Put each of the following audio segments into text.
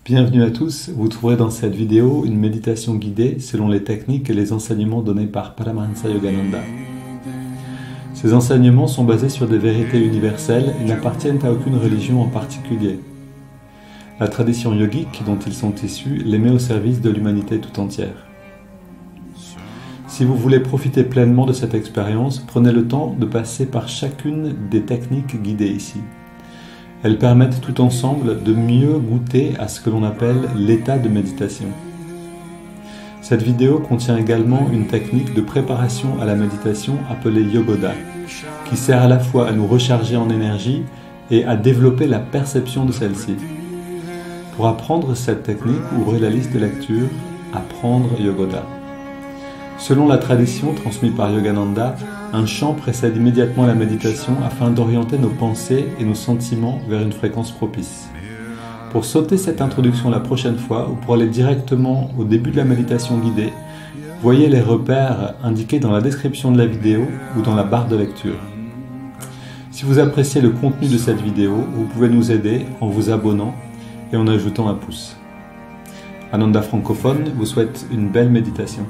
Bienvenue à tous, vous trouverez dans cette vidéo une méditation guidée selon les techniques et les enseignements donnés par Paramahansa Yogananda. Ces enseignements sont basés sur des vérités universelles et n'appartiennent à aucune religion en particulier. La tradition yogique dont ils sont issus les met au service de l'humanité tout entière. Si vous voulez profiter pleinement de cette expérience, prenez le temps de passer par chacune des techniques guidées ici. Elles permettent tout ensemble de mieux goûter à ce que l'on appelle l'état de méditation. Cette vidéo contient également une technique de préparation à la méditation appelée Yogoda, qui sert à la fois à nous recharger en énergie et à développer la perception de celle-ci. Pour apprendre cette technique, ouvrez la liste de lecture Apprendre Yogoda. Selon la tradition transmise par Yogananda, un chant précède immédiatement la méditation afin d'orienter nos pensées et nos sentiments vers une fréquence propice. Pour sauter cette introduction la prochaine fois ou pour aller directement au début de la méditation guidée, voyez les repères indiqués dans la description de la vidéo ou dans la barre de lecture. Si vous appréciez le contenu de cette vidéo, vous pouvez nous aider en vous abonnant et en ajoutant un pouce. Ananda francophone vous souhaite une belle méditation.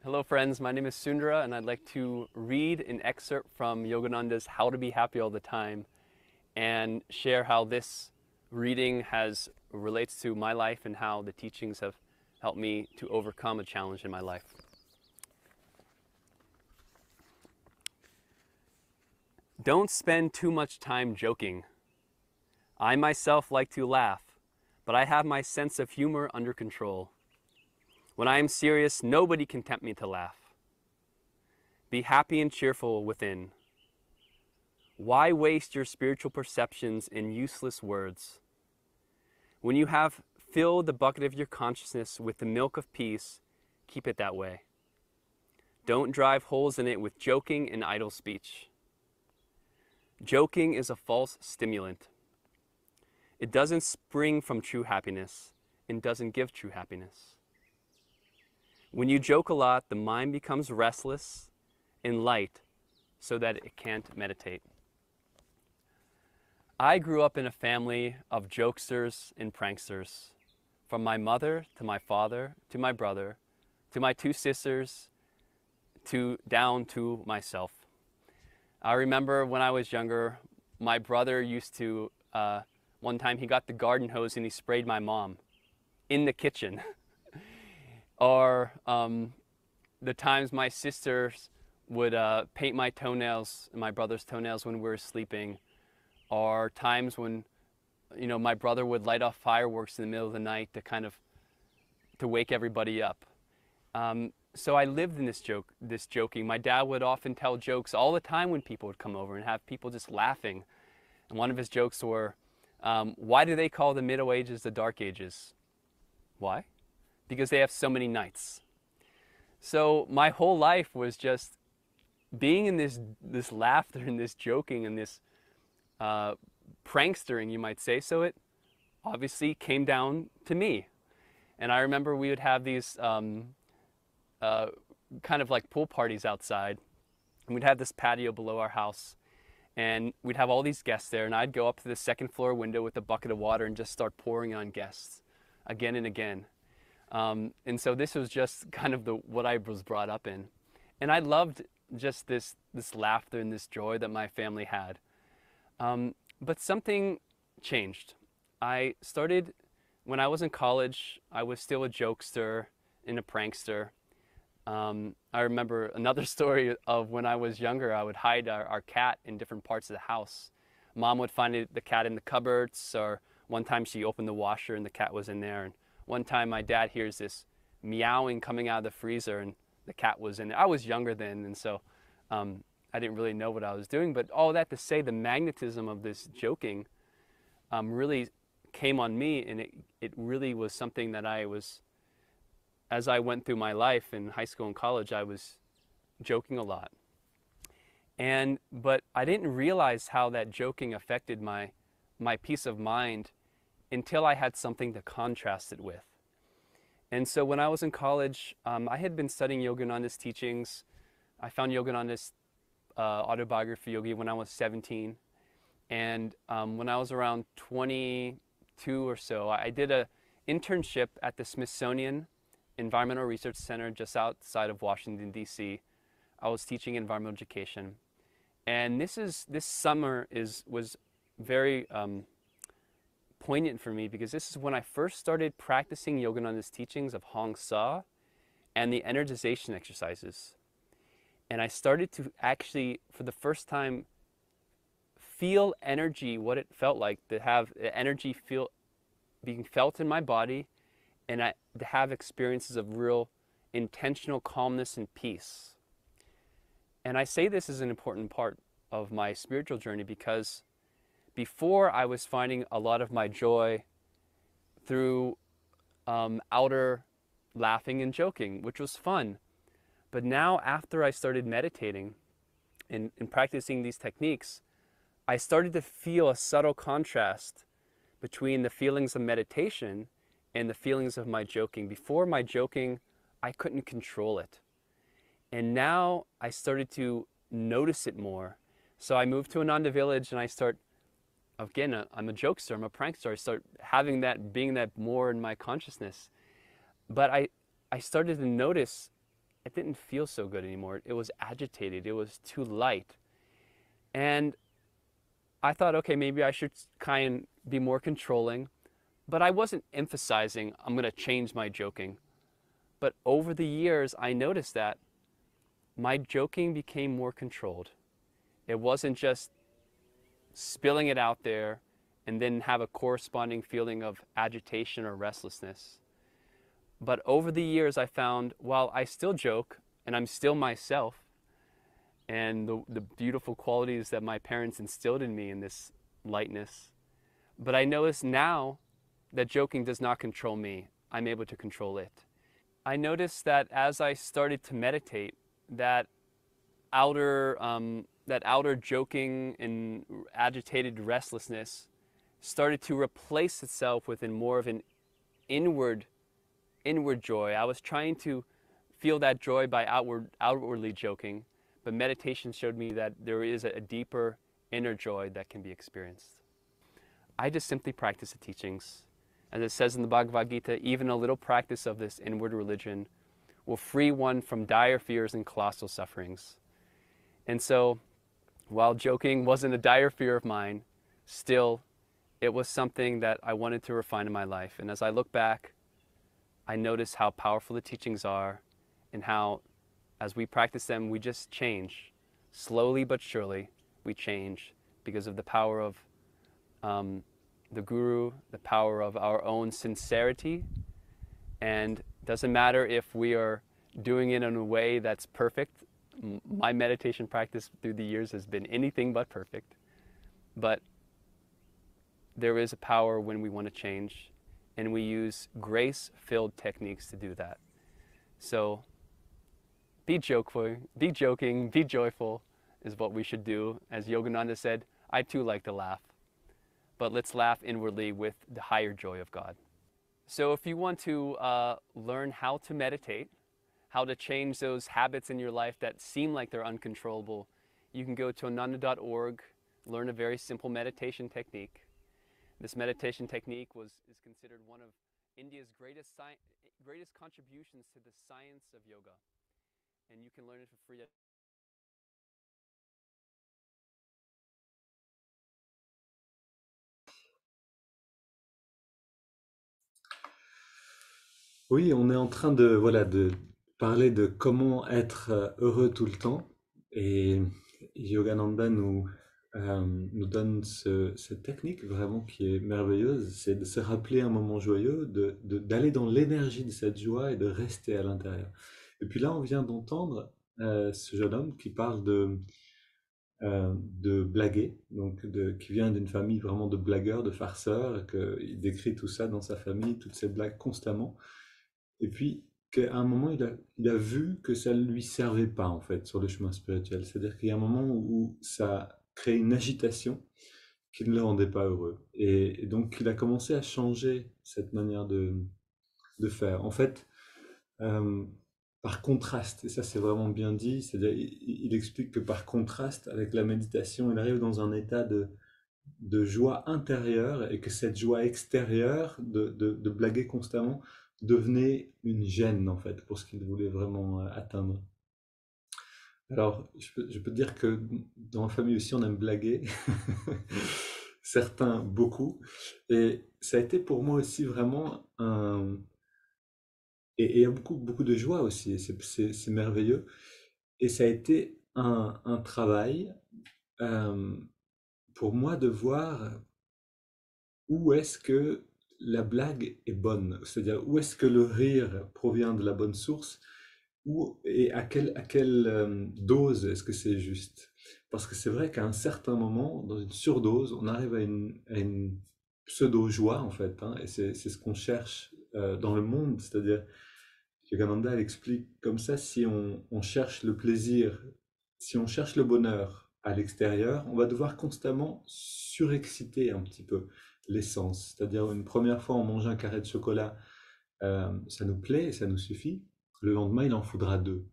Hello friends, my name is Sundara and I'd like to read an excerpt from Yogananda's How to Be Happy All the Time and share how this reading relates to my life and how the teachings have helped me to overcome a challenge in my life. Don't spend too much time joking. I myself like to laugh, but I have my sense of humor under control. When I am serious, nobody can tempt me to laugh. Be happy and cheerful within. Why waste your spiritual perceptions in useless words? When you have filled the bucket of your consciousness with the milk of peace, keep it that way. Don't drive holes in it with joking and idle speech. Joking is a false stimulant. It doesn't spring from true happiness and doesn't give true happiness. When you joke a lot, the mind becomes restless and light so that it can't meditate. I grew up in a family of jokesters and pranksters. From my mother to my father to my brother to my two sisters down to myself. I remember when I was younger, my brother used to, one time he got the garden hose and he sprayed my mom in the kitchen. Or the times my sisters would paint my toenails, my brother's toenails when we were sleeping. Or times when, my brother would light off fireworks in the middle of the night to wake everybody up. So I lived in this joking. My dad would often tell jokes all the time when people would come over and have people just laughing. And one of his jokes were, why do they call the Middle Ages the Dark Ages? Why? Because they have so many nights. So my whole life was just being in this laughter and this joking and this prankstering, you might say. So it obviously came down to me. And I remember we would have these kind of like pool parties outside. And we'd have this patio below our house. And we'd have all these guests there. And I'd go up to the second floor window with a bucket of water and just start pouring on guests again and again. And so this was just kind of what I was brought up in. And I loved just this laughter and this joy that my family had. But something changed. I started, when I was in college, I was still a jokester and a prankster. I remember another story of when I was younger, I would hide our cat in different parts of the house. Mom would find the cat in the cupboards, or one time she opened the washer and the cat was in there. And one time my dad hears this meowing coming out of the freezer and the cat was in there. I was younger then, and so I didn't really know what I was doing. But all that to say, the magnetism of this joking really came on me, and it really was something that as I went through my life in high school and college, I was joking a lot. But I didn't realize how that joking affected my peace of mind until I had something to contrast it with. And so when I was in college, I had been studying Yogananda's teachings I found Yogananda's autobiography Yogi when I was 17. And when I was around 22 or so, I did an internship at the Smithsonian Environmental Research Center just outside of Washington, D.C. I was teaching environmental education. And this summer was very poignant for me because this is when I first started practicing Yogananda's teachings of Hong Sa and the energization exercises. And I started to actually, for the first time, feel energy, what it felt like to have energy being felt in my body, and to have experiences of real intentional calmness and peace. And I say this is an important part of my spiritual journey because before I was finding a lot of my joy through outer laughing and joking, which was fun. But now after I started meditating and practicing these techniques, I started to feel a subtle contrast between the feelings of meditation and the feelings of my joking. Before my joking, I couldn't control it. And now I started to notice it more. So I moved to Ananda Village and I start, again, I'm a jokester, I'm a prankster. I start having that, being that more in my consciousness. But I started to notice it didn't feel so good anymore. It was agitated, it was too light. And I thought, okay, maybe I should kind of be more controlling, but I wasn't emphasizing I'm going to change my joking. But over the years, I noticed that my joking became more controlled. It wasn't just spilling it out there and then have a corresponding feeling of agitation or restlessness. But over the years, I found while I still joke and I'm still myself, and the beautiful qualities that my parents instilled in me in this lightness. But I notice now that joking does not control me. I'm able to control it. I noticed that as I started to meditate, that outer joking and agitated restlessness started to replace itself with more of an inward joy. I was trying to feel that joy by outwardly joking, but meditation showed me that there is a deeper inner joy that can be experienced. I just simply practice the teachings. As it says in the Bhagavad Gita, even a little practice of this inward religion will free one from dire fears and colossal sufferings. And so, while joking wasn't a dire fear of mine, still, it was something that I wanted to refine in my life. And as I look back, I notice how powerful the teachings are and how as we practice them, we just change. Slowly but surely, we change because of the power of the Guru, the power of our own sincerity. And it doesn't matter if we are doing it in a way that's perfect. My meditation practice through the years has been anything but perfect. But there is a power when we want to change, and we use grace-filled techniques to do that. So, be joking, be joyful is what we should do. As Yogananda said, I too like to laugh, but let's laugh inwardly with the higher joy of God. So if you want to learn how to meditate, how to change those habits in your life that seem like they're uncontrollable, you can go to ananda.org, learn a very simple meditation technique. This meditation technique is considered one of India's greatest contributions to the science of yoga. And you can learn it for free. Oui, on est en train de parler de comment être heureux tout le temps. Et Yogananda nous donne cette technique vraiment qui est merveilleuse, c'est de se rappeler un moment joyeux, d'aller dans l'énergie de cette joie et de rester à l'intérieur. Et puis là, on vient d'entendre ce jeune homme qui parle de blaguer, qui vient d'une famille vraiment de blagueurs, de farceurs, il décrit tout ça dans sa famille, toutes ces blagues constamment. Et puis, qu'à un moment, il a vu que ça ne lui servait pas, en fait, sur le chemin spirituel. C'est-à-dire qu'il y a un moment où ça crée une agitation qui ne le rendait pas heureux. Et donc, il a commencé à changer cette manière de faire. En fait, euh, par contraste, et ça c'est vraiment bien dit, c'est-à-dire il explique que par contraste avec la méditation, il arrive dans un état de joie intérieure et que cette joie extérieure de blaguer constamment devenait une gêne en fait pour ce qu'il voulait vraiment atteindre. Alors, je peux te dire que dans ma famille aussi, on aime blaguer. Certains, beaucoup. Et ça a été pour moi aussi vraiment un... Et il y a beaucoup, beaucoup de joie aussi, et c'est merveilleux. Et ça a été un travail euh, pour moi de voir où est-ce que la blague est bonne, c'est-à-dire où est-ce que le rire provient de la bonne source, et à quelle dose est-ce que c'est juste. Parce que c'est vrai qu'à un certain moment, dans une surdose, on arrive à une pseudo-joie en fait, hein, et c'est ce qu'on cherche dans le monde, c'est-à-dire, Yogananda elle explique comme ça, si on cherche le plaisir, si on cherche le bonheur à l'extérieur, on va devoir constamment surexciter un petit peu l'essence. C'est-à-dire une première fois on mange un carré de chocolat, ça nous plaît et ça nous suffit. Le lendemain il en faudra deux.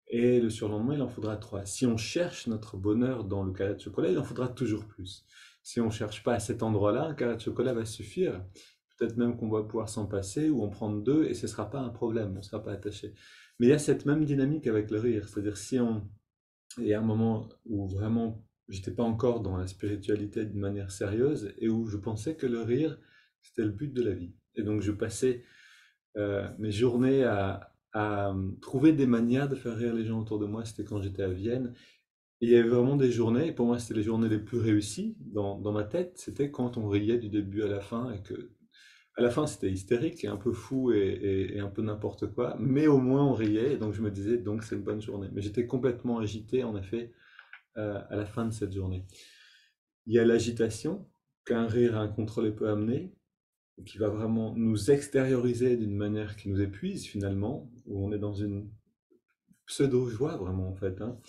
Et le surlendemain il en faudra trois. Si on cherche notre bonheur dans le carré de chocolat, il en faudra toujours plus. Si on ne cherche pas à cet endroit-là, un carré de chocolat va suffire. Peut-être même qu'on va pouvoir s'en passer ou en prendre deux et ce ne sera pas un problème, on ne sera pas attaché. Mais il y a cette même dynamique avec le rire, c'est-à-dire si on... Il y a un moment où vraiment j'étais pas encore dans la spiritualité d'une manière sérieuse et où je pensais que le rire c'était le but de la vie. Et donc je passais mes journées à trouver des manières de faire rire les gens autour de moi. C'était quand j'étais à Vienne. Et il y avait vraiment des journées, et pour moi c'était les journées les plus réussies dans ma tête, c'était quand on riait du début à la fin et que à la fin, c'était hystérique et un peu fou et un peu n'importe quoi, mais au moins on riait, et donc je me disais, donc c'est une bonne journée. Mais j'étais complètement agité, en effet, à la fin de cette journée. Il y a l'agitation qu'un rire incontrôlé peut amener, qui va vraiment nous extérioriser d'une manière qui nous épuise finalement, où on est dans une pseudo-joie vraiment en fait, hein.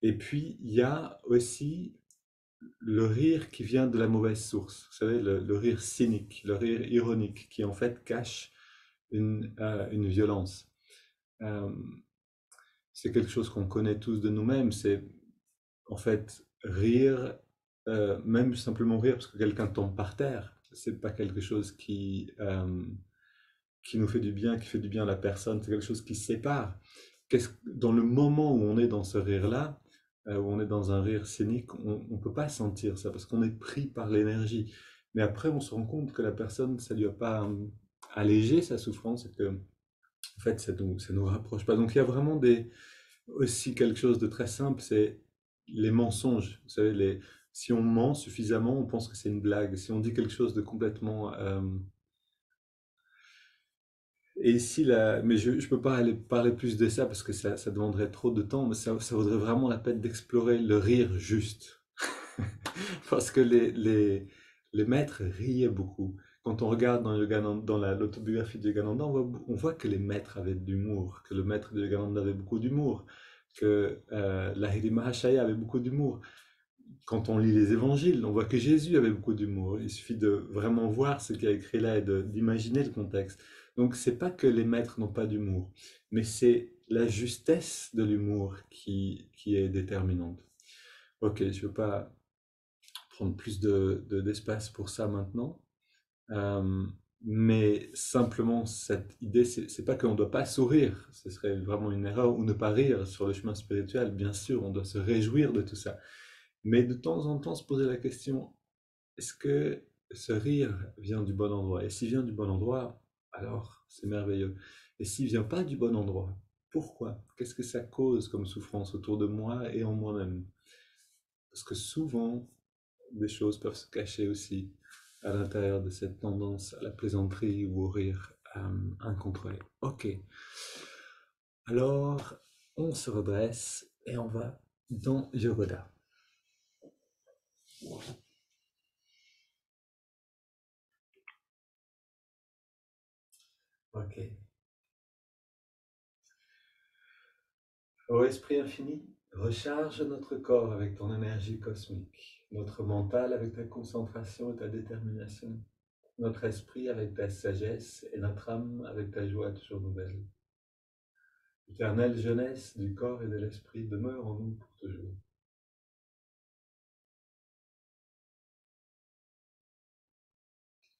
Et puis, il y a aussi le rire qui vient de la mauvaise source, vous savez, le rire cynique, le rire ironique, qui en fait cache une violence. Euh, c'est quelque chose qu'on connaît tous de nous-mêmes, c'est en fait rire, même simplement rire parce que quelqu'un tombe par terre, c'est pas quelque chose qui nous fait du bien, qui fait du bien à la personne, c'est quelque chose qui sépare. Dans le moment où on est dans ce rire-là, où on est dans un rire cynique, on ne peut pas sentir ça parce qu'on est pris par l'énergie. Mais après, on se rend compte que la personne, ça lui a pas allégé sa souffrance et que, en fait, ça nous rapproche pas. Donc, il y a vraiment aussi quelque chose de très simple, c'est les mensonges. Vous savez, si on ment suffisamment, on pense que c'est une blague. Si on dit quelque chose de complètement et ici, là, mais je ne peux pas aller parler plus de ça parce que ça demanderait trop de temps, mais ça vaudrait vraiment la peine d'explorer le rire juste. Parce que les maîtres riaient beaucoup. Quand on regarde dans l'autobiographie de Yogananda, on voit que les maîtres avaient de l'humour, que le maître de Yogananda avait beaucoup d'humour, que Lahiri Mahashaya avait beaucoup d'humour. Quand on lit les évangiles, on voit que Jésus avait beaucoup d'humour. Il suffit de vraiment voir ce qu'il a écrit là et d'imaginer le contexte. Donc, c'est pas que les maîtres n'ont pas d'humour, mais c'est la justesse de l'humour qui est déterminante. Ok, je ne veux pas prendre plus d'espace pour ça maintenant, euh, mais simplement cette idée, c'est pas qu'on ne doit pas sourire, ce serait vraiment une erreur, ou ne pas rire sur le chemin spirituel. Bien sûr, on doit se réjouir de tout ça. Mais de temps en temps, se poser la question, est-ce que ce rire vient du bon endroit? Et s'il vient du bon endroit, alors c'est merveilleux. Et s'il vient pas du bon endroit, pourquoi? Qu'est-ce que ça cause comme souffrance autour de moi et en moi-même? Parce que souvent, des choses peuvent se cacher aussi à l'intérieur de cette tendance à la plaisanterie ou au rire incontrôlé. Ok, alors on se redresse et on va dans Yogoda. Ok. Ô Esprit infini, recharge notre corps avec ton énergie cosmique, notre mental avec ta concentration et ta détermination, notre esprit avec ta sagesse et notre âme avec ta joie toujours nouvelle. L'éternelle jeunesse du corps et de l'esprit demeure en nous pour toujours.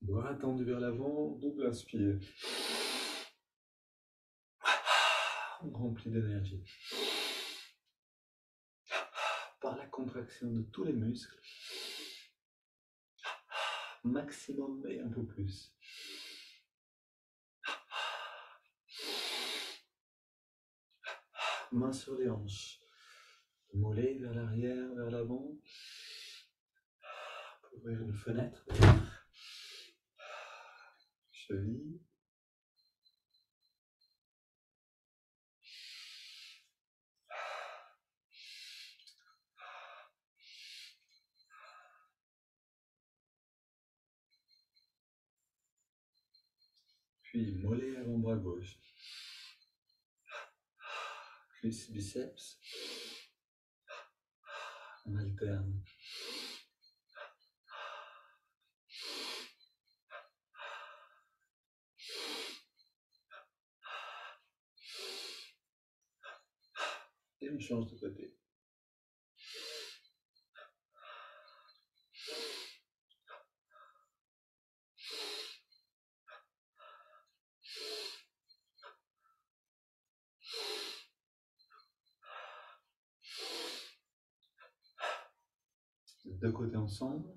Bras tendus vers l'avant, double inspire. On remplit d'énergie. Par la contraction de tous les muscles. Maximum et un peu plus. Main sur les hanches. Mollet vers l'arrière, vers l'avant. Ouvrir une fenêtre. Cheville. Puis mollet avant-bras gauche. Cuisse, biceps. On alterne. Et on change de côté. Les deux côtés ensemble.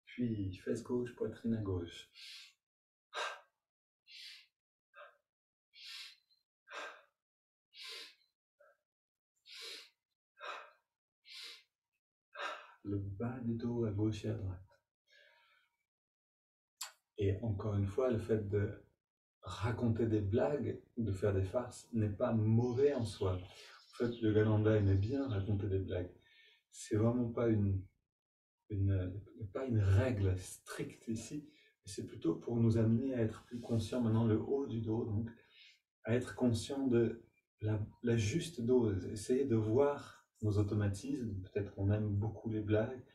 Puis fesse gauche, poitrine à gauche. Le bas du dos à gauche et à droite. Et encore une fois, le fait de raconter des blagues, de faire des farces, n'est pas mauvais en soi. En fait, Yogananda aimait bien raconter des blagues. C'est vraiment pas pas une règle stricte ici, mais c'est plutôt pour nous amener à être plus conscients maintenant le haut du dos, donc à être conscient de la juste dose, essayer de voir nos automatismes, peut-être qu'on aime beaucoup les blagues,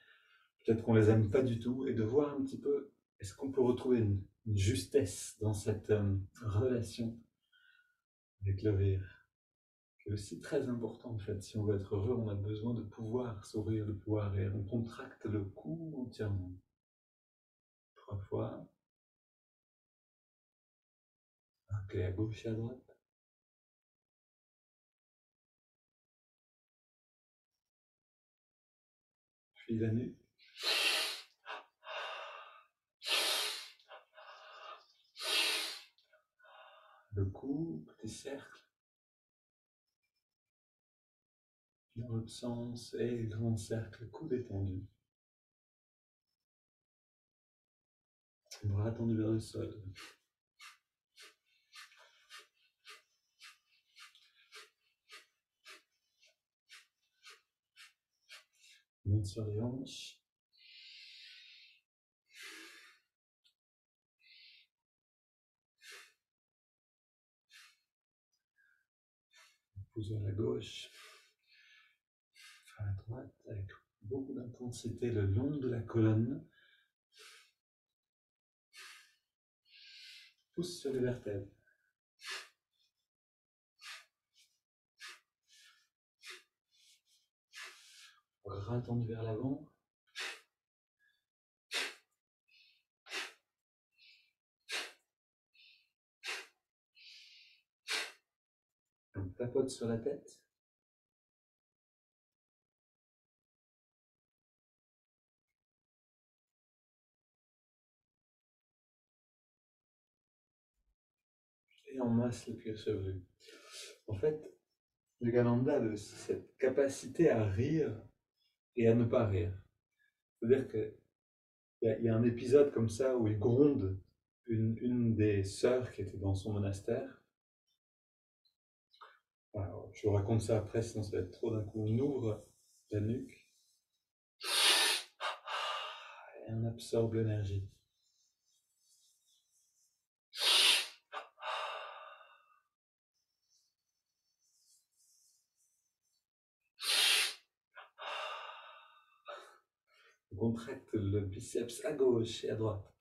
peut-être qu'on les aime pas du tout, et de voir un petit peu, est-ce qu'on peut retrouver une justesse dans cette relation avec le rire, qui est aussi très important en fait. Si on veut être heureux, on a besoin de pouvoir sourire, de pouvoir rire. On contracte le cou entièrement. 3 fois. Ok, à gauche et à droite. Puis la nuque. Le cou, petit cercle. Dans l'autre sens, et grand cercle, cou détendu. Bras tendus vers le sol. Main sur les hanches. Pouce vers la gauche. Vers la droite, avec beaucoup d'intensité le long de la colonne. Pouce sur les vertèbres. Bras tendus vers l'avant. On tapote sur la tête. Et on masse le cuir chevelu. En fait, Yogananda a aussi cette capacité à rire et à ne pas rire. C'est-à-dire qu'il y a un épisode comme ça où il gronde une des sœurs qui était dans son monastère. Alors, je vous raconte ça après, sinon ça va être trop d'un coup. On ouvre la nuque et on absorbe l'énergie. On contracte le biceps à gauche et à droite.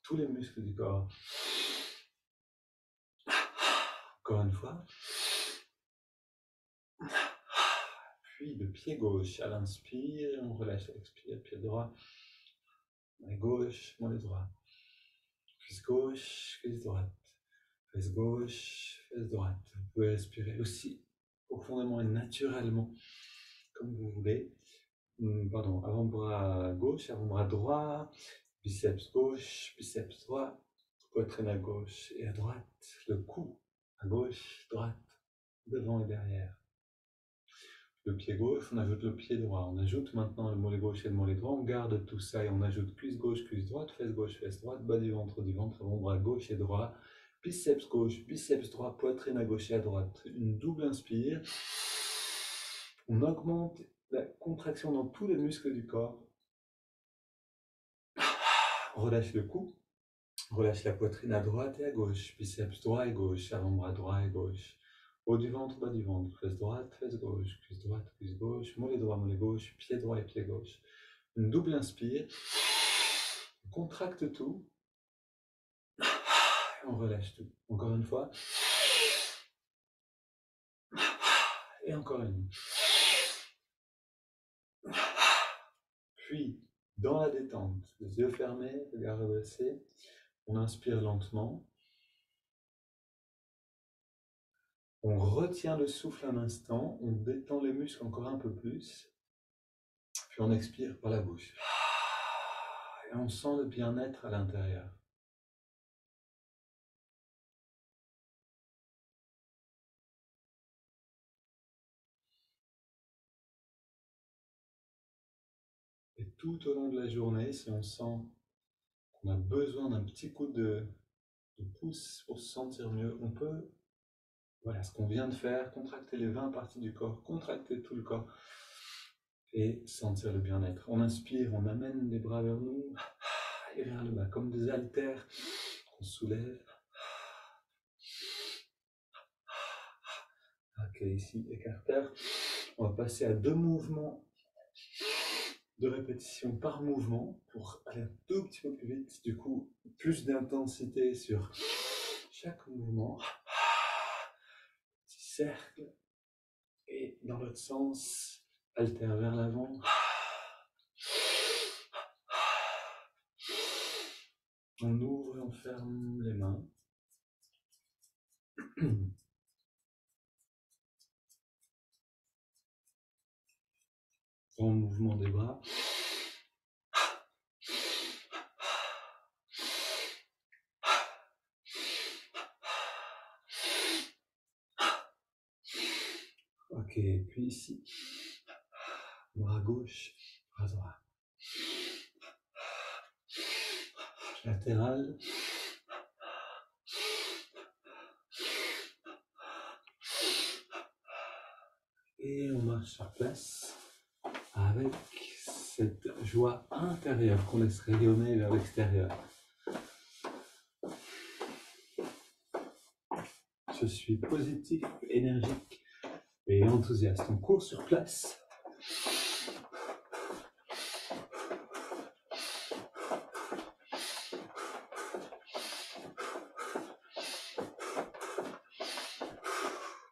Tous les muscles du corps. Encore une fois. Puis le pied gauche à l'inspire, on relâche à l'expire, pied droit. Mollet gauche, mollet droit. Cuisse gauche, cuisse droite. Fesse gauche, fesse droite. Vous pouvez respirer aussi profondément et naturellement, comme vous voulez. Pardon, avant-bras gauche, avant-bras droit, biceps gauche, biceps droit, poitrine à gauche et à droite, le cou à gauche, droite, devant et derrière. Le pied gauche, on ajoute le pied droit, on ajoute maintenant le mollet gauche et le mollet droit, on garde tout ça et on ajoute cuisse gauche, cuisse droite, fesse droite, bas du ventre, avant-bras gauche et droit, biceps gauche, biceps droit, poitrine à gauche et à droite. Une double inspire. On augmente la contraction dans tous les muscles du corps. On relâche le cou. On relâche la poitrine à droite et à gauche. Biceps droit et gauche, avant-bras droit et gauche. Haut du ventre, bas du ventre. Fesse droite, fesse gauche. Cuisse droite, cuisse gauche. Mollet droit, mollet gauche. Pied droit et pied gauche. Une double inspire. On contracte tout. Et on relâche tout. Encore une fois. Et encore une. Puis, dans la détente, les yeux fermés, regard redressé, on inspire lentement. On retient le souffle un instant, on détend les muscles encore un peu plus, puis on expire par la bouche. Et on sent le bien-être à l'intérieur. Et tout au long de la journée, si on sent qu'on a besoin d'un petit coup de pouce pour se sentir mieux, on peut, voilà ce qu'on vient de faire, contracter les 20 parties du corps, contracter tout le corps et sentir le bien-être. On inspire, on amène les bras vers nous et vers le bas, comme des haltères qu'on soulève. Ok, ici, écarteur. On va passer à 2 mouvements de répétition par mouvement pour aller un tout petit peu plus vite. Du coup, plus d'intensité sur chaque mouvement. Petit cercle. Et dans l'autre sens, haltère vers l'avant. On ouvre et on ferme les mains. Grand mouvement des bras. Ok, puis ici, bras gauche, bras droit. Latéral. Et on marche sur place avec cette joie intérieure qu'on laisse rayonner vers l'extérieur. Je suis positif, énergique et enthousiaste. On court sur place.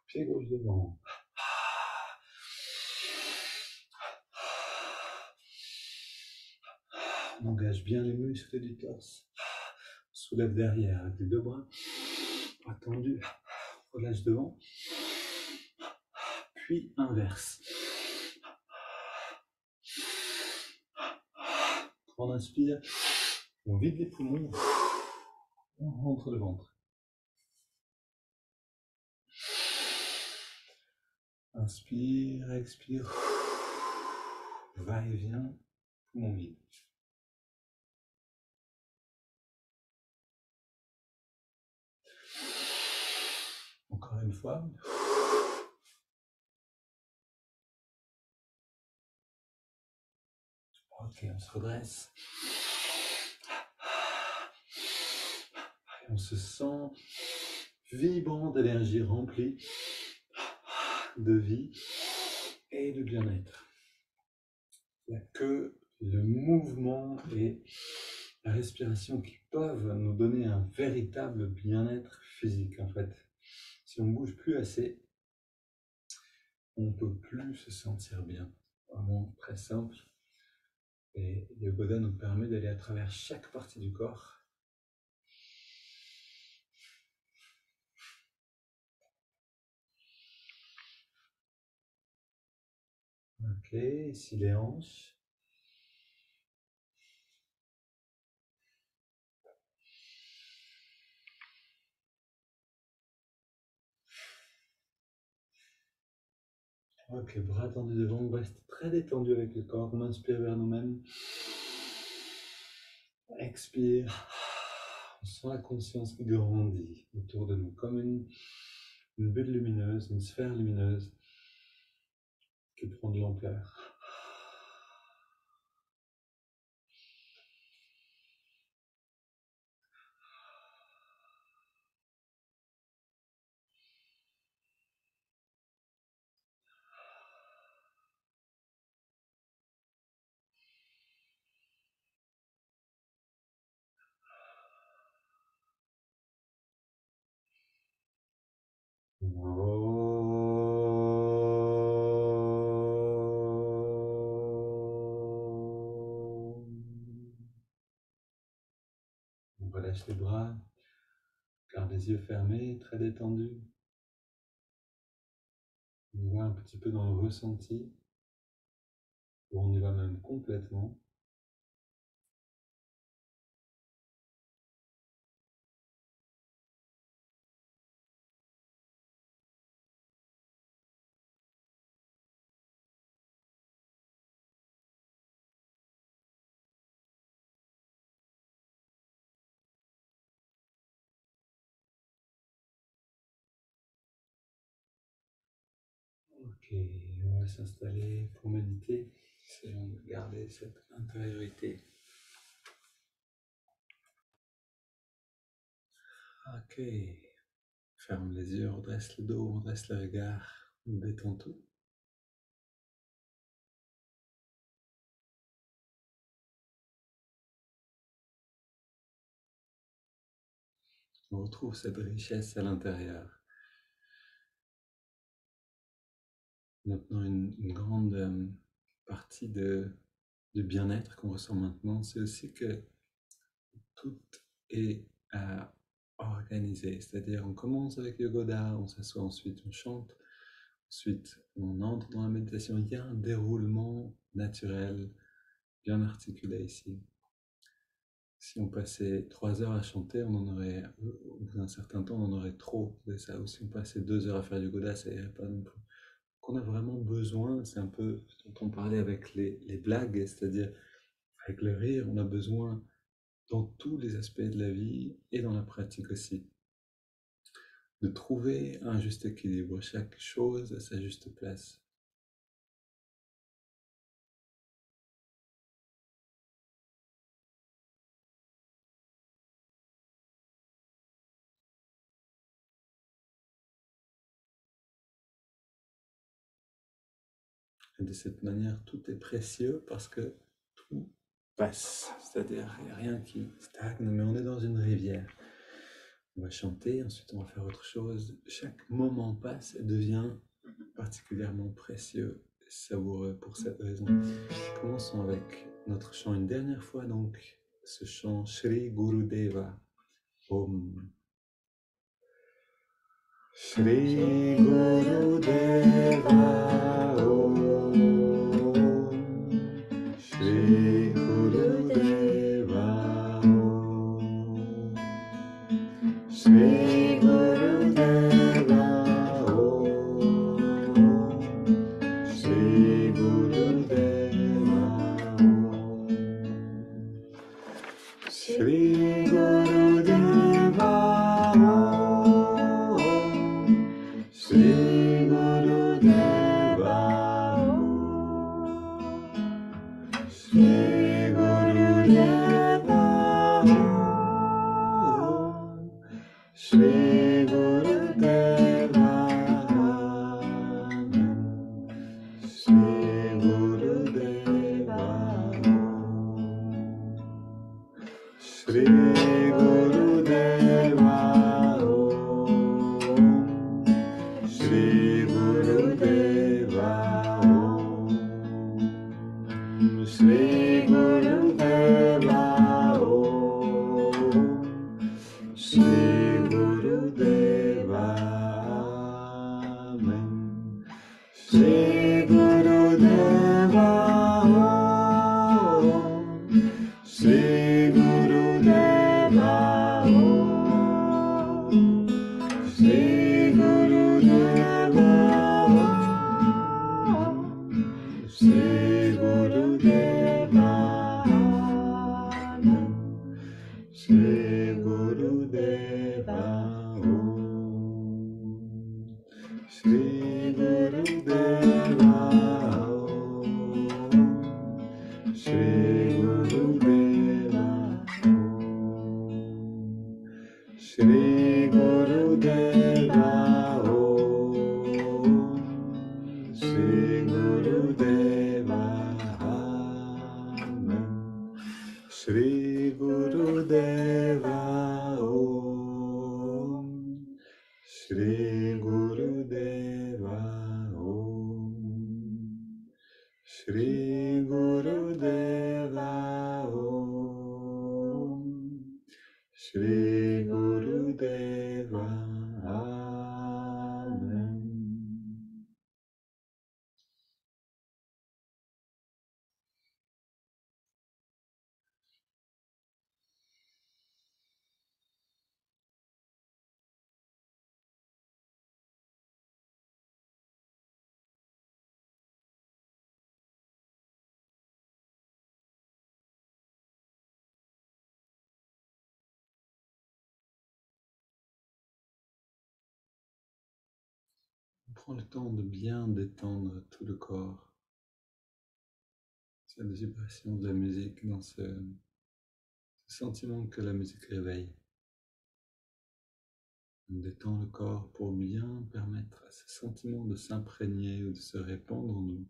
Pied gauche devant. On engage bien les muscles du torse. On soulève derrière avec les 2 bras. Bras tendus. Relâche devant. Puis inverse. On inspire. On vide les poumons. On rentre le ventre. Inspire, expire. Va et vient. Poumon vide. Encore une fois. Ok, on se redresse. Et on se sent vibrant d'énergie remplie. de vie et de bien-être. Il n'y a que le mouvement et la respiration qui peuvent nous donner un véritable bien-être physique en fait. Si on ne bouge plus assez, on ne peut plus se sentir bien. Vraiment très simple. Et le Yogoda nous permet d'aller à travers chaque partie du corps. Ok, ici les hanches. Ok, bras tendus devant, on reste très détendu avec le corps, on inspire vers nous-mêmes. Expire. On sent la conscience qui grandit autour de nous, comme une bulle lumineuse, une sphère lumineuse qui prend de l'ampleur. On relâche les bras, garde les yeux fermés, très détendus. On va un petit peu dans le ressenti, où on y va même complètement. Ok, on va s'installer pour méditer. Essayons de garder cette intériorité. Ok, ferme les yeux, redresse le dos, redresse le regard, on détend tout. On retrouve cette richesse à l'intérieur. Maintenant, une grande partie du bien-être qu'on ressent maintenant, c'est aussi que tout est organisé. C'est-à-dire, on commence avec le Yogoda, on s'assoit ensuite, on chante, ensuite on entre dans la méditation. Il y a un déroulement naturel, bien articulé ici. Si on passait 3 heures à chanter, on en aurait, au bout d'un certain temps, on en aurait trop de ça. Ou si on passait 2 heures à faire du Yogoda, ça irait pas non plus. Qu'on a vraiment besoin, c'est un peu ce dont on parlait avec les blagues, c'est-à-dire avec le rire, on a besoin dans tous les aspects de la vie et dans la pratique aussi, de trouver un juste équilibre, chaque chose à sa juste place. Et de cette manière, tout est précieux parce que tout passe, c'est-à-dire il n'y a rien qui stagne, mais on est dans une rivière. On va chanter, ensuite on va faire autre chose. Chaque moment passe et devient particulièrement précieux et savoureux pour cette raison. Commençons avec notre chant une dernière fois, donc ce chant Shri Gurudeva Om. Shri Gurudeva Om. Shri Gurudeva Om. Shri Gurudeva Om. Shri Gurudeva Om. Shri Gurudeva Om. Shri Gurudeva Om. Shri Gurudeva Om. Shri Gurudeva Gurudeva Om. Shri Gurudeva Om. Shri Gurudeva Om. Shri Gurudeva Amen. Shri Gurudeva Om. Shri Gurudeva Om. Shri Gurudeva Om. Shri Gurudeva Amen. Shri Gurudeva Om. Shri Gurudeva Om. Shri Gurudeva Om. Shri Gurudeva Om. Shri Gurudeva Amen. Shri Gurudeva Om. Shri Gurudeva Om. Shri Gurudeva Om. Shri Gurudeva Amen. Prends le temps de bien détendre tout le corps. Cette vibration de la musique dans ce sentiment que la musique réveille. On détend le corps pour bien permettre à ce sentiment de s'imprégner ou de se répandre en nous.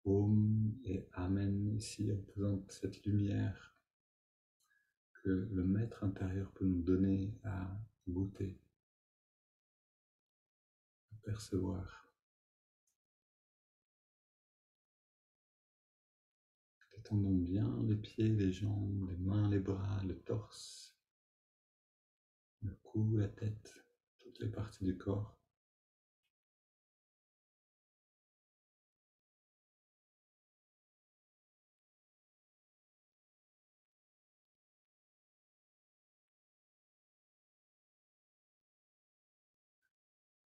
Om et Amen ici représente cette lumière que le maître intérieur peut nous donner à goûter, à percevoir. Détendons bien les pieds, les jambes, les mains, les bras, le torse, le cou, la tête, toutes les parties du corps.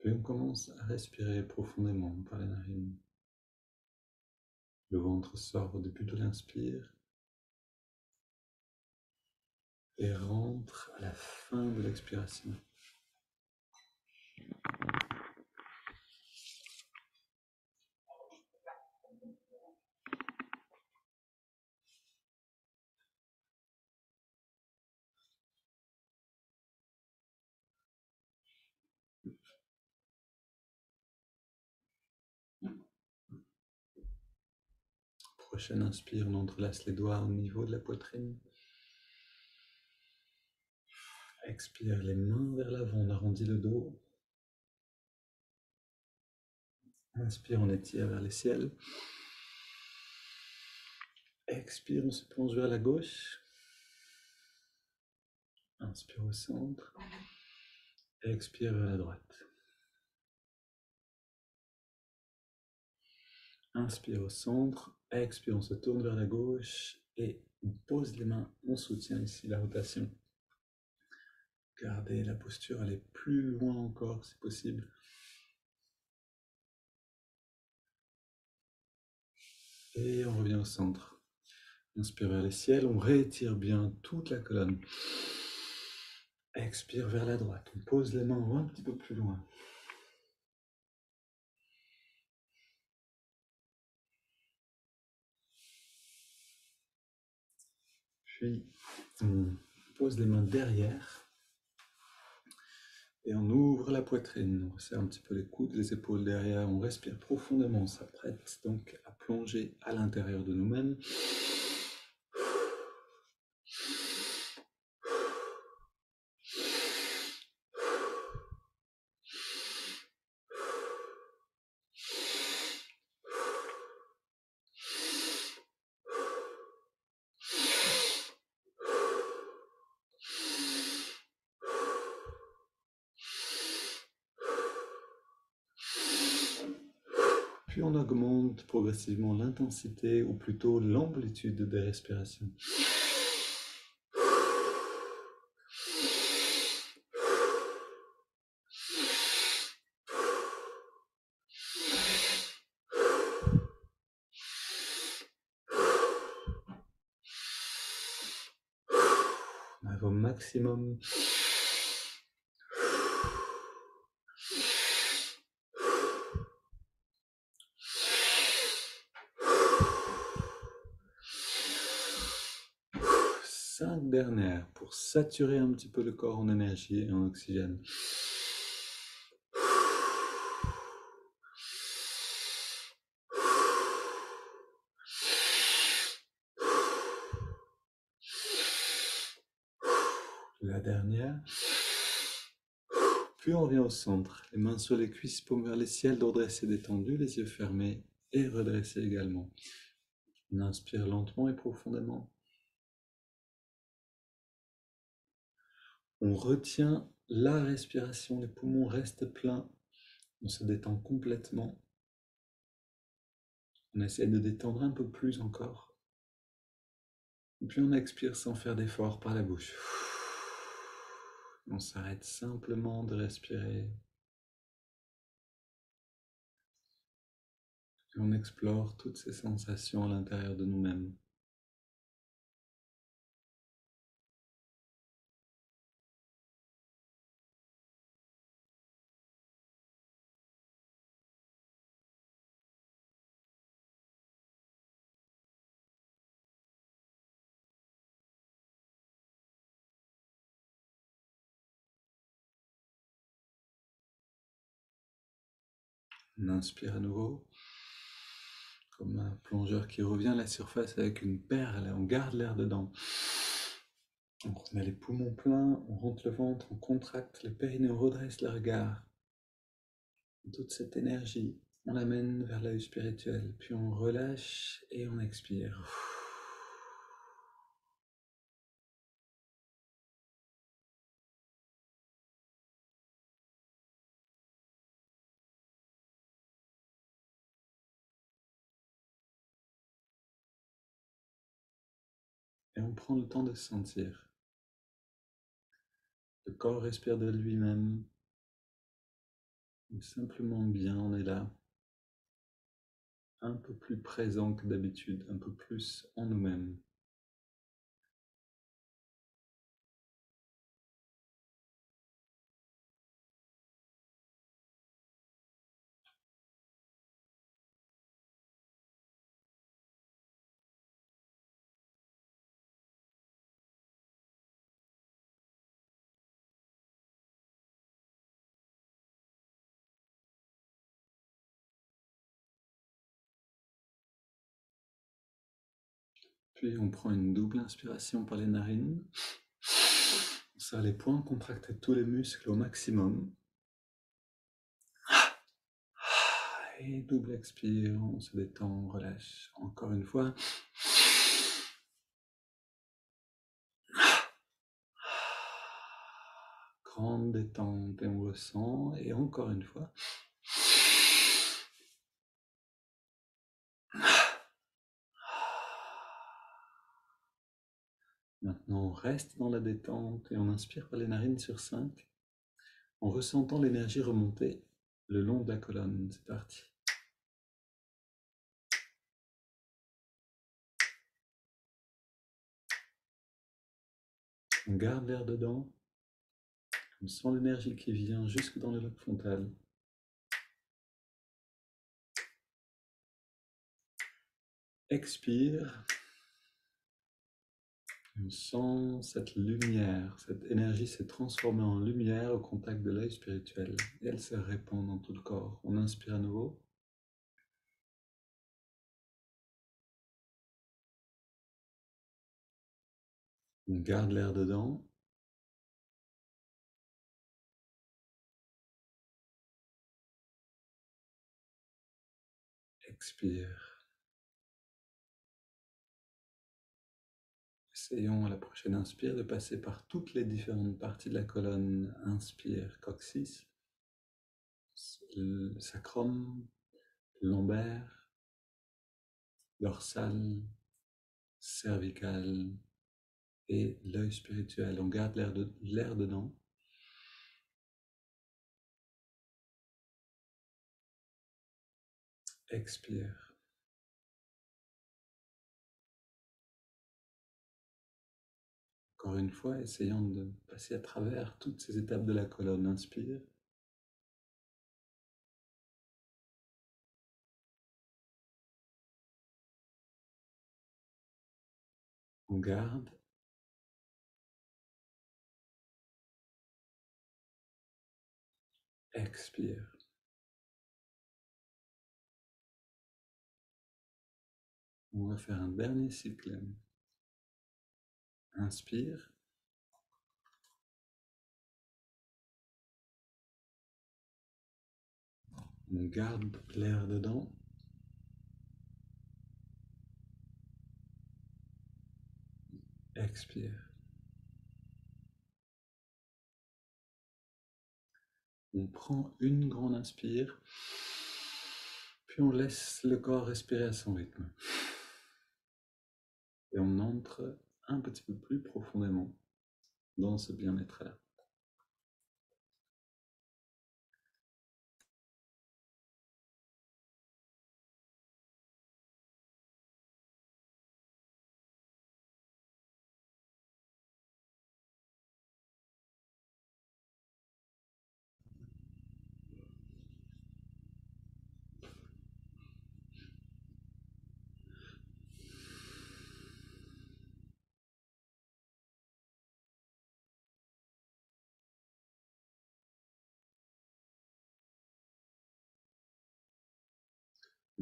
Et on commence à respirer profondément par les narines. Le ventre sort depuis tout l'inspire et rentre à la fin de l'expiration. Prochaine inspire, on entrelace les doigts au niveau de la poitrine. Expire les mains vers l'avant, on arrondit le dos. Inspire, on étire vers les ciels. Expire, on se plonge vers la gauche. Inspire au centre. Expire vers la droite. Inspire au centre. Expire, on se tourne vers la gauche et on pose les mains. On soutient ici la rotation. Gardez la posture, aller plus loin encore si possible. Et on revient au centre. Inspire vers les ciels, on réétire bien toute la colonne. Expire vers la droite, on pose les mains un petit peu plus loin. Puis on pose les mains derrière. Et on ouvre la poitrine, on resserre un petit peu les coudes, les épaules derrière, on respire profondément, on s'apprête donc à plonger à l'intérieur de nous-mêmes. Puis on augmente progressivement l'intensité, ou plutôt l'amplitude des respirations. Au maximum. Cinq dernières pour saturer un petit peu le corps en énergie et en oxygène. La dernière. Puis on revient au centre, les mains sur les cuisses, paumes vers les ciels, dos dressé, détendu, les yeux fermés et redressés également. On inspire lentement et profondément. On retient la respiration, les poumons restent pleins. On se détend complètement. On essaie de détendre un peu plus encore. Et puis on expire sans faire d'effort par la bouche. On s'arrête simplement de respirer. Et on explore toutes ces sensations à l'intérieur de nous-mêmes. On inspire à nouveau, comme un plongeur qui revient à la surface avec une perle, et on garde l'air dedans. On remet les poumons pleins, on rentre le ventre, on contracte les périnées, on redresse le regard. Toute cette énergie, on l'amène vers l'œil spirituel, puis on relâche et on expire. Et on prend le temps de sentir. Le corps respire de lui-même. Simplement bien, on est là. Un peu plus présent que d'habitude, un peu plus en nous-mêmes. Puis on prend une double inspiration par les narines. On serre les poings, contracte tous les muscles au maximum. Et double expire, on se détend, on relâche. Encore une fois. Grande détente et on ressent. Et encore une fois. Maintenant, on reste dans la détente et on inspire par les narines sur 5, en ressentant l'énergie remonter le long de la colonne. C'est parti. On garde l'air dedans. On sent l'énergie qui vient jusque dans le lobe frontal. Expire. On sent cette lumière, cette énergie s'est transformée en lumière au contact de l'œil spirituel et elle se répand dans tout le corps. On inspire à nouveau. On garde l'air dedans. Expire. Essayons à la prochaine inspire de passer par toutes les différentes parties de la colonne. Inspire, coccyx, sacrum, lombaire, dorsal, cervical et l'œil spirituel. On garde l'air dedans. Expire. Encore une fois, essayons de passer à travers toutes ces étapes de la colonne. Inspire. On garde. Expire. On va faire un dernier cycle. Inspire. On garde l'air dedans. Expire. On prend une grande inspire, puis on laisse le corps respirer à son rythme. Et on entre un petit peu plus profondément dans ce bien-être-là.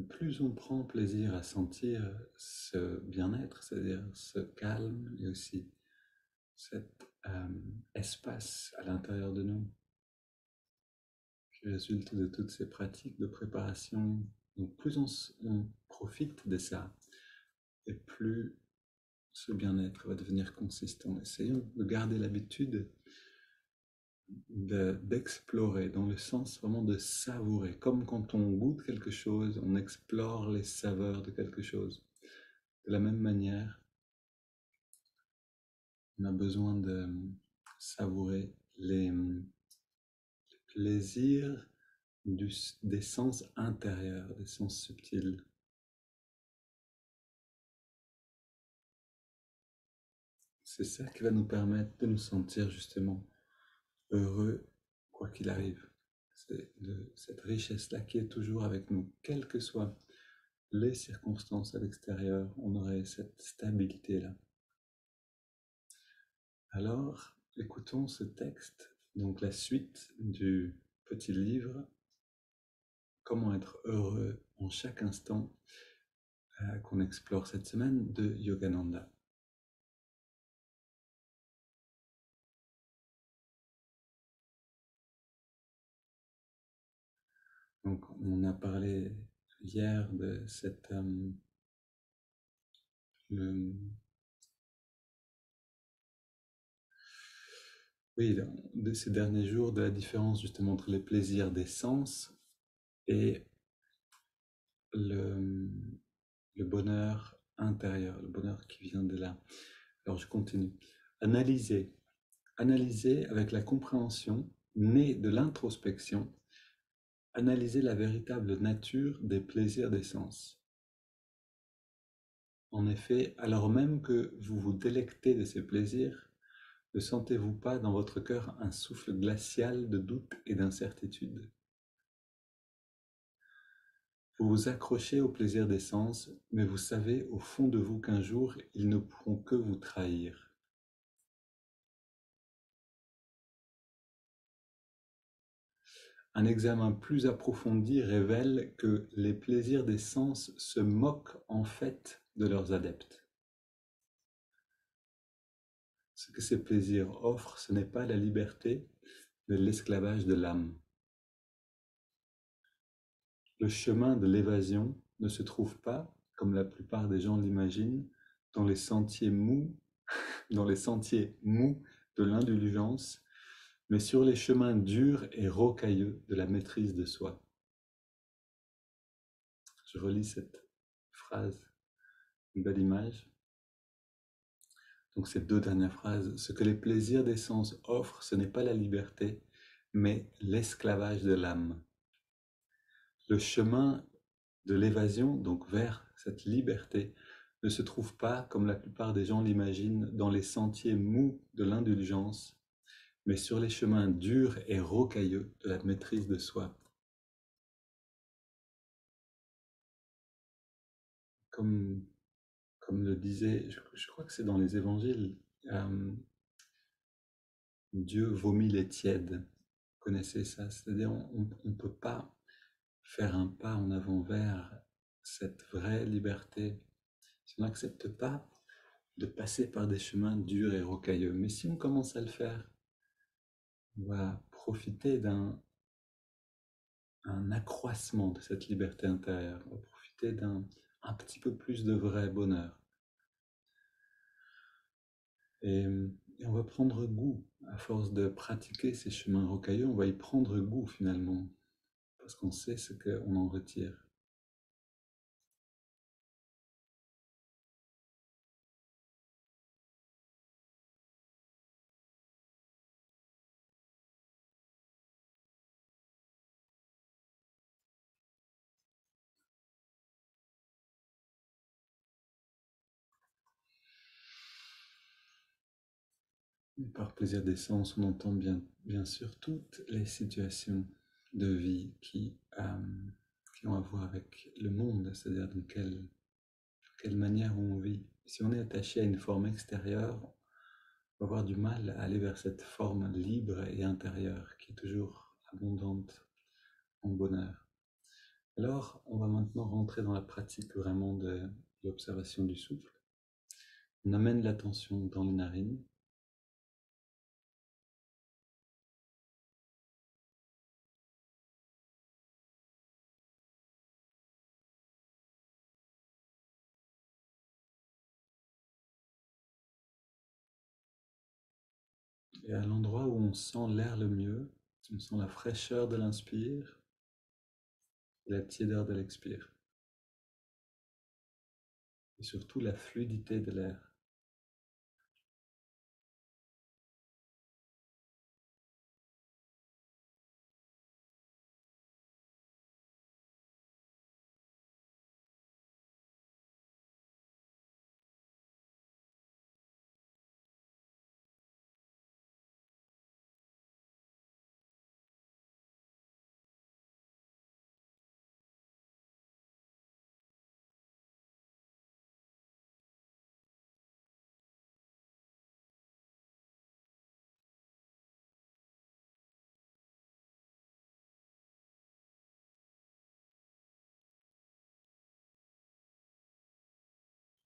Plus on prend plaisir à sentir ce bien-être, c'est-à-dire ce calme et aussi cet espace à l'intérieur de nous qui résulte de toutes ces pratiques de préparation. Donc plus on profite de ça, et plus ce bien-être va devenir consistant. Essayons de garder l'habitude d'explorer, dans le sens vraiment de savourer. Comme quand on goûte quelque chose, on explore les saveurs de quelque chose. De la même manière, on a besoin de savourer les plaisirs des sens intérieurs, des sens subtils. C'est ça qui va nous permettre de nous sentir justement heureux quoi qu'il arrive. C'est de cette richesse-là qui est toujours avec nous, quelles que soient les circonstances à l'extérieur, on aurait cette stabilité-là. Alors, écoutons ce texte, donc la suite du petit livre, Comment être heureux en chaque instant, qu'on explore cette semaine, de Yogananda. Donc, on a parlé hier de cette oui, de ces derniers jours, de la différence justement entre les plaisirs des sens et le, le bonheur intérieur, le bonheur qui vient de là. Alors je continue. Analyser. Analyser avec la compréhension née de l'introspection. Analyser la véritable nature des plaisirs des sens. En effet, alors même que vous vous délectez de ces plaisirs, ne sentez-vous pas dans votre cœur un souffle glacial de doute et d'incertitude? Vous vous accrochez au plaisir des sens, mais vous savez au fond de vous qu'un jour, ils ne pourront que vous trahir. Un examen plus approfondi révèle que les plaisirs des sens se moquent en fait de leurs adeptes. Ce que ces plaisirs offrent, ce n'est pas la liberté, mais l'esclavage de l'âme. Le chemin de l'évasion ne se trouve pas, comme la plupart des gens l'imaginent, dans les sentiers mous, dans les sentiers mous de l'indulgence, mais sur les chemins durs et rocailleux de la maîtrise de soi. Je relis cette phrase, une belle image. Donc ces deux dernières phrases, ce que les plaisirs des sens offrent, ce n'est pas la liberté, mais l'esclavage de l'âme. Le chemin de l'évasion, donc vers cette liberté, ne se trouve pas, comme la plupart des gens l'imaginent, dans les sentiers mous de l'indulgence, mais sur les chemins durs et rocailleux de la maîtrise de soi. Comme, comme le disait, je crois que c'est dans les évangiles, Dieu vomit les tièdes. Vous connaissez ça? C'est-à-dire on ne peut pas faire un pas en avant vers cette vraie liberté si on n'accepte pas de passer par des chemins durs et rocailleux. Mais si on commence à le faire, on va profiter d'un accroissement de cette liberté intérieure, on va profiter d'un un petit peu plus de vrai bonheur. Et, et on va prendre goût, à force de pratiquer ces chemins rocailleux, on va y prendre goût finalement, parce qu'on sait ce qu'on en retire. Par plaisir d'essence, on entend bien sûr toutes les situations de vie qui ont à voir avec le monde, c'est-à-dire dans quelle manière on vit. Si on est attaché à une forme extérieure, on va avoir du mal à aller vers cette forme libre et intérieure qui est toujours abondante en bonheur. Alors, on va maintenant rentrer dans la pratique vraiment de l'observation du souffle. On amène l'attention dans les narines. Et à l'endroit où on sent l'air le mieux, on sent la fraîcheur de l'inspire et la tiédeur de l'expire. Et surtout la fluidité de l'air.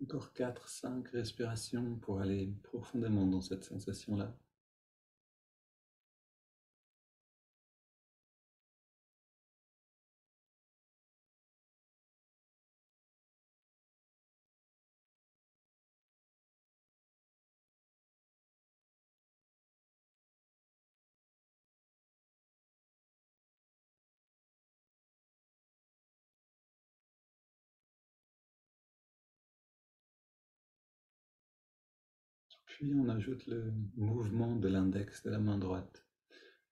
Encore 4, 5 respirations pour aller profondément dans cette sensation-là. Puis on ajoute le mouvement de l'index de la main droite.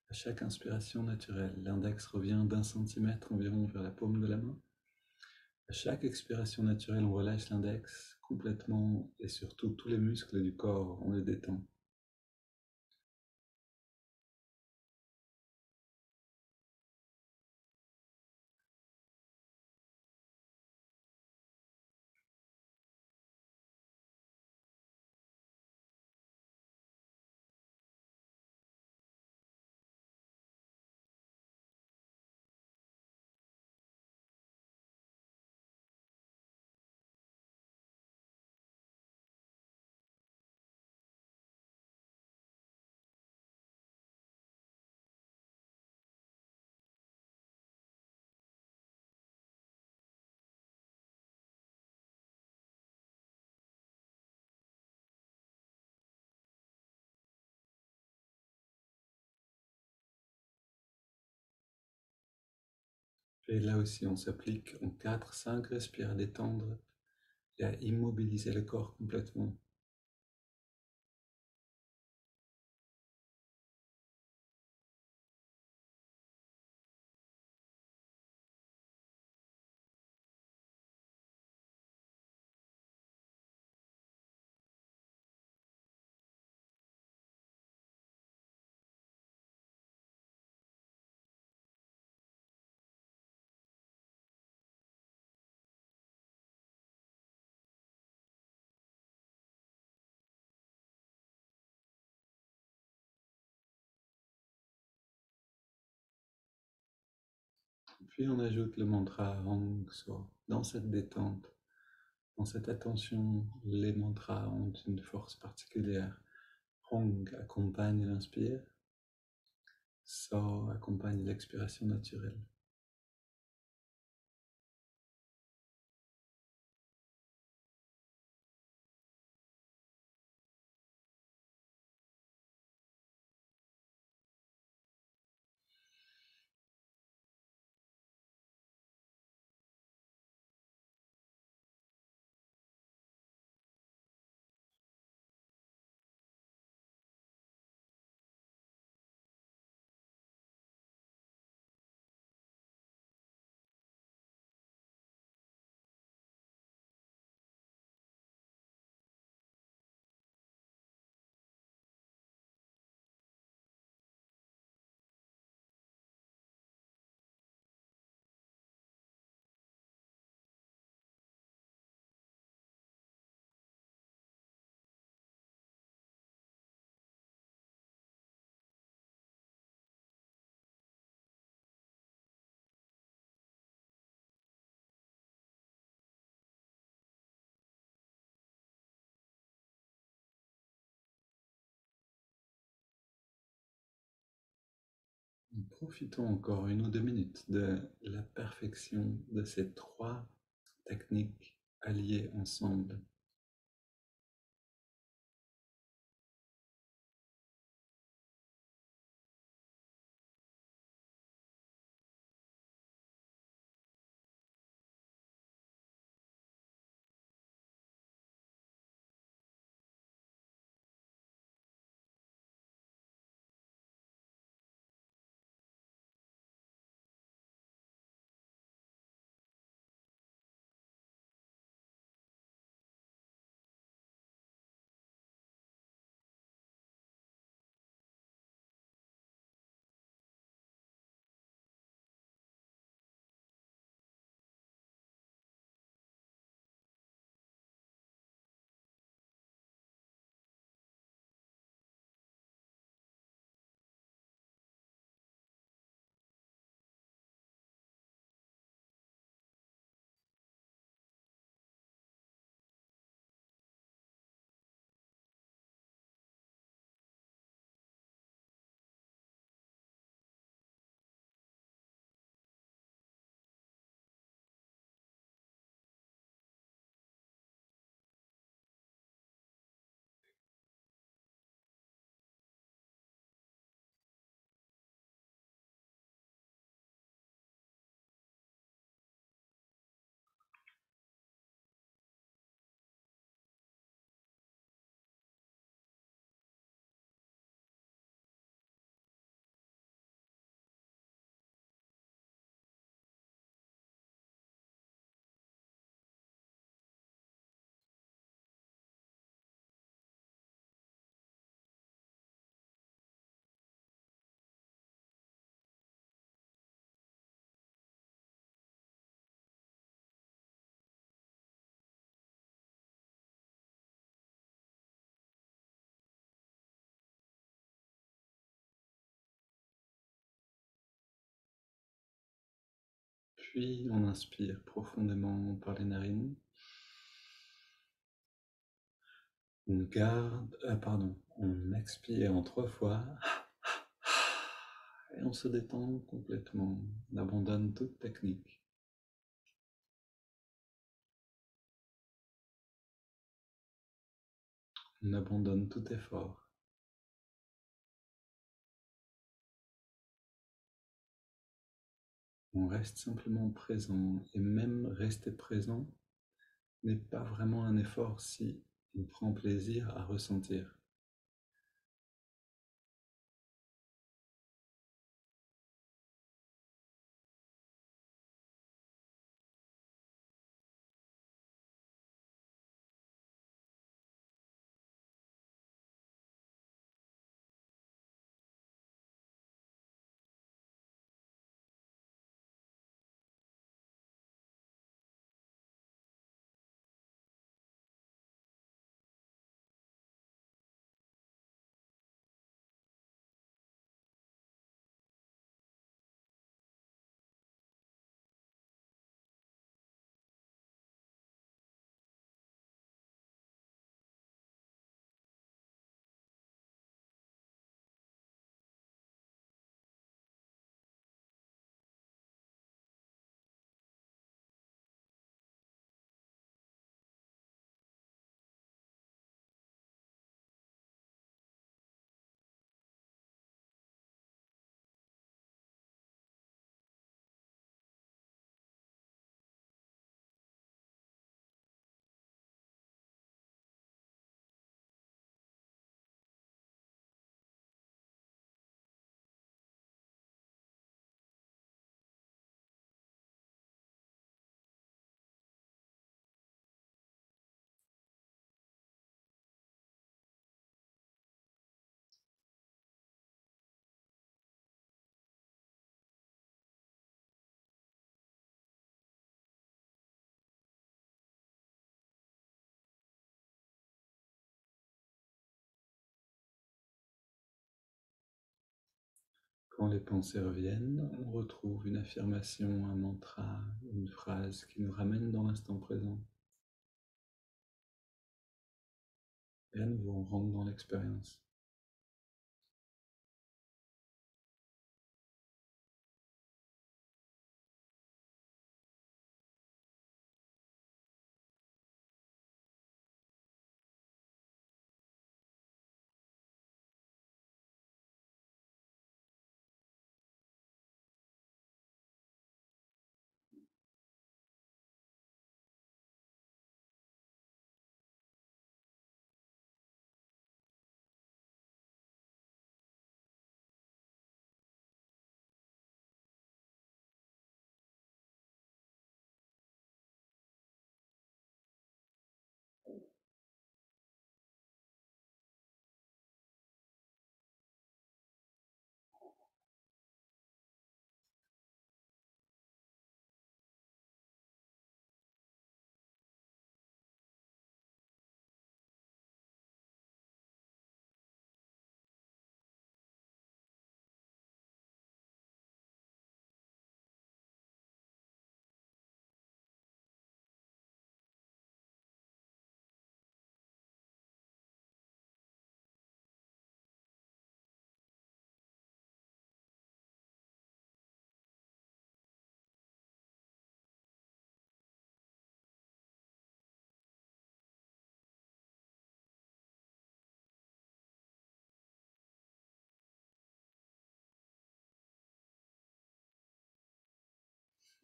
À chaque inspiration naturelle, l'index revient d'1 centimètre environ vers la paume de la main. À chaque expiration naturelle, on relâche l'index complètement et surtout tous les muscles du corps, on les détend. Et là aussi, on s'applique en 4-5 respires à détendre et à immobiliser le corps complètement. Puis on ajoute le mantra Hong So. Dans cette détente, dans cette attention, les mantras ont une force particulière. Hong accompagne l'inspire, So accompagne l'expiration naturelle. Profitons encore 1 ou 2 minutes de la perfection de ces 3 techniques alliées ensemble. Puis on inspire profondément par les narines. On expire en 3 fois. Et on se détend complètement. On abandonne toute technique. On abandonne tout effort. On reste simplement présent, et même rester présent n'est pas vraiment un effort si on prend plaisir à ressentir. Quand les pensées reviennent, on retrouve une affirmation, un mantra, une phrase qui nous ramène dans l'instant présent. Et à nouveau, on rentre dans l'expérience.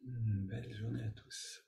Belle journée à tous.